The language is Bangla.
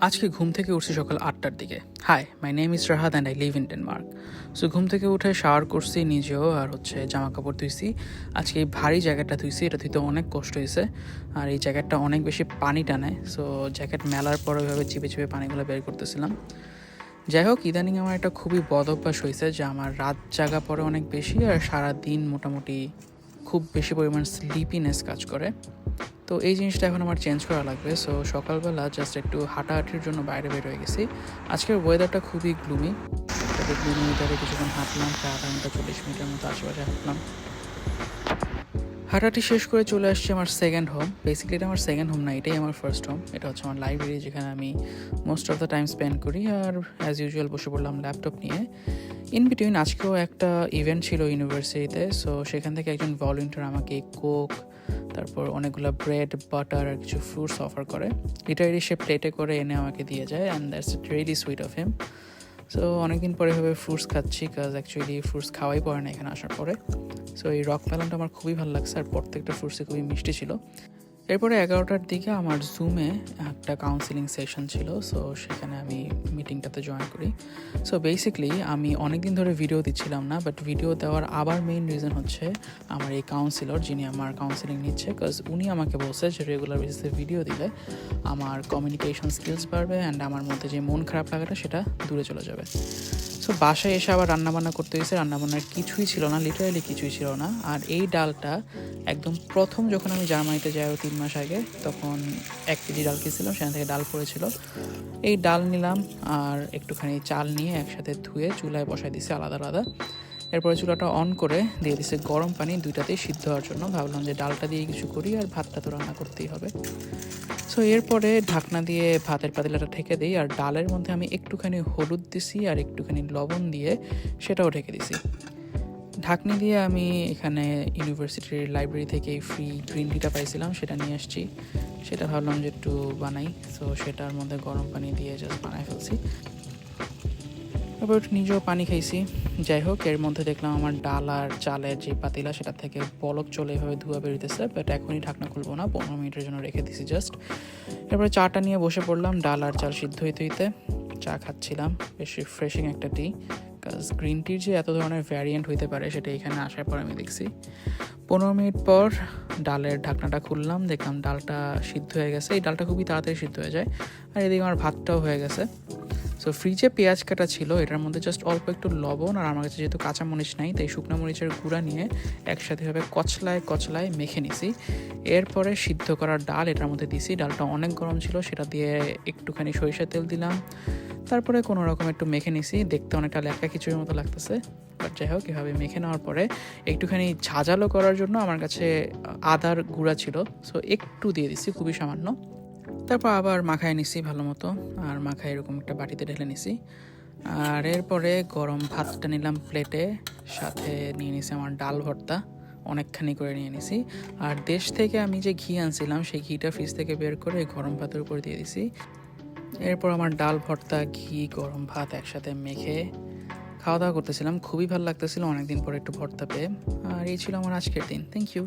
আজকে ঘুম থেকে উঠছি সকাল ৮টার দিকে। Hi, my name is Rahat and I live in Denmark. So ঘুম থেকে উঠে শাওয়ার করছি নিজেও, আর জামা কাপড় ধুইছি। আজকে এই ভারী জ্যাকেটটা ধুইছি, এটা ধুইতে অনেক কষ্ট হয়েছে। আর এই জ্যাকেটটা অনেক বেশি পানি টানে, সো জ্যাকেট মেলার পর ওইভাবে চিপে চিপে পানিগুলো বের করতেছিলাম। যাই হোক, ইদানিং আমার একটা খুবই বদ অভ্যাস হয়েছে যে আমার রাত জাগা পরে অনেক বেশি, আর সারাদিন মোটামুটি খুব বেশি পরিমাণ স্লিপিনেস কাজ করে। তো এই জিনিসটা এখন আমার চেঞ্জ করা লাগবে। সো সকালবেলা জাস্ট একটু হাঁটাহাঁটির জন্য বাইরে বের হয়ে গেছি। আজকের ওয়েদারটা খুবই গ্লুমি, তবে গ্লুমি ওয়েদারে কিছুক্ষণ হাঁটলাম, প্রায় আধা ঘন্টা 40 মিনিটের মতো আশেপাশে হাঁটলাম। হাঁটাহাঁটি শেষ করে চলে আসছি আমার সেকেন্ড হোম। বেসিক্যালি এটা আমার সেকেন্ড হোম না, এটাই আমার ফার্স্ট হোম। এটা হচ্ছে আমার লাইব্রেরি, যেখানে আমি most of the time spend করি। আর অ্যাজ ইউজুয়াল বসে পড়লাম ল্যাপটপ নিয়ে। ইন বিটুইন আজকেও একটা ইভেন্ট ছিল ইউনিভার্সিটিতে, সো সেখান থেকে একজন ভলেন্টিয়ার আমাকে কোক, তারপর অনেকগুলো ব্রেড, বাটার আর কিছু ফ্রুটস অফার করে। লিটারেলি সে প্লেটে করে এনে আমাকে দিয়ে যায়, and that's really sweet of him. So অনেকদিন পরে এভাবে ফ্রুটস খাচ্ছি, কাজ অ্যাকচুয়ালি ফ্রুটস খাওয়াই পড়ে না এখানে আসার পরে। সো এই রক মেলনটা আমার খুবই ভালো লাগছে, আর প্রত্যেকটা ফ্রুটসই খুবই মিষ্টি ছিল। এরপরে 11টার দিকে আমার জুমে একটা কাউন্সিলিং সেশন ছিল, সো সেখানে আমি মিটিংটাতে জয়েন করি। সো বেসিক্যালি আমি অনেক দিন ধরে ভিডিও দিচ্ছিলাম না, বাট ভিডিও দেওয়ার আবার মেইন রিজন হচ্ছে আমার এই কাউন্সিলর, যিনি আমার কাউন্সিলিং নিচ্ছে, বিকজ উনি আমাকে বলছে যে রেগুলার বেসিসে ভিডিও দিলে আমার কমিউনিকেশন স্কিলস বাড়বে, অ্যান্ড আমার মধ্যে যে মন খারাপ লাগাটা সেটা দূরে চলে যাবে। সো বাসায় এসে আবার রান্নাবান্না করতে হয়েছে। রান্নাবান্নার কিছুই ছিল না, লিটারালি কিছুই ছিল না। আর এই ডালটা একদম প্রথম যখন আমি জার্মানিতে যাই 3 মাস আগে, তখন 1 কেজি ডাল খেয়েছিলাম, সেখান থেকে ডাল পড়েছিল। এই ডাল নিলাম আর একটুখানি চাল নিয়ে একসাথে ধুয়ে চুলায় বসাই দিছি আলাদা আলাদা। এরপরে চুলাটা অন করে দিয়ে দিছে গরম পানি, দুইটাতেই সিদ্ধ হওয়ার জন্য। ভাবলাম যে ডালটা দিয়ে কিছু করি, আর ভাতটা তো রান্না করতেই হবে। সো এরপরে ঢাকনা দিয়ে ভাতের পাতিলাটা ঢেকে দিই, আর ডালের মধ্যে আমি একটুখানি হলুদ দিছি আর একটুখানি লবণ দিয়ে সেটাও ঢেকে দিছি। ঢাকনি দিয়ে আমি এখানে ইউনিভার্সিটির লাইব্রেরি থেকে ফ্রি গ্রিন টিটা পাইছিলাম, সেটা নিয়ে আসছি। সেটা ভাবলাম যে একটু বানাই, সো সেটার মধ্যে গরম পানি দিয়ে জাস্ট বানাই ফেলছি। তারপর নিজেও পানি খাইছি। যাই হোক, এর মধ্যে দেখলাম আমার ডাল আর চালের যে পাতিলা সেটা থেকে বলক চলে এভাবে ধোয়া বেরোতেছে, বাট এখনই ঢাকনা খুলবো না, 15 মিনিটের জন্য রেখে দিছি জাস্ট। এরপরে চাটা নিয়ে বসে পড়লাম, ডাল আর চাল সিদ্ধ হইতে হইতে চা খাচ্ছিলাম। বেশ রিফ্রেশিং একটা টি, কাজ গ্রিন টির যে এত ধরনের ভ্যারিয়েন্ট হইতে পারে সেটা এখানে আসার পর আমি দেখছি। 15 মিনিট পর ডালের ঢাকনাটা খুললাম, দেখলাম ডালটা সিদ্ধ হয়ে গেছে। এই ডালটা খুবই তাড়াতাড়ি সিদ্ধ হয়ে যায়। আর এদিকে আমার ভাতটাও হয়ে গেছে। সো ফ্রিজে পেঁয়াজ কাটা ছিল, এটার মধ্যে জাস্ট অল্প একটু লবণ, আর আমার কাছে যেহেতু কাঁচা মরিচ নাই, তাই শুকনো মরিচের গুঁড়া নিয়ে একসাথে ভাবে কচলায় কচলায় মেখে নিছি। এরপরে সিদ্ধ করা ডাল এটার মধ্যে দিছি। ডালটা অনেক গরম ছিল, সেটা দিয়ে একটুখানি সরিষার তেল দিলাম। তারপরে কোনো রকম একটু মেখে নিছি। দেখতে অনেকটা লেকা খিচুড়ির মতো লাগতেছে, বাট যাই হোক, এভাবে মেখে নেওয়ার পরে একটুখানি ঝাঁঝালো করার জন্য আমার কাছে আদার গুঁড়া ছিল, সো একটু দিয়ে দিছি, খুবই সামান্য। তারপর আবার মাখায় নিছি ভালো মতো, আর মাখায় এরকম একটা বাটিতে ঢেলে নিছি। আর এরপরে গরম ভাতটা নিলাম প্লেটে, সাথে নিয়ে নিছি আমার ডাল ভর্তা, অনেকখানি করে নিয়ে নিছি। আর দেশ থেকে আমি যে ঘি আনছিলাম, সেই ঘিটা ফ্রিজ থেকে বের করে গরম ভাতের উপর দিয়ে দিছি। এরপর আমার ডাল ভর্তা, ঘি, গরম ভাত একসাথে মেখে খাওয়া দাওয়া করতেছিলাম। খুবই ভালো লাগতেছিল অনেকদিন পরে একটু ভর্তা পেয়ে। আর এই ছিল আমার আজকের দিন। Thank you.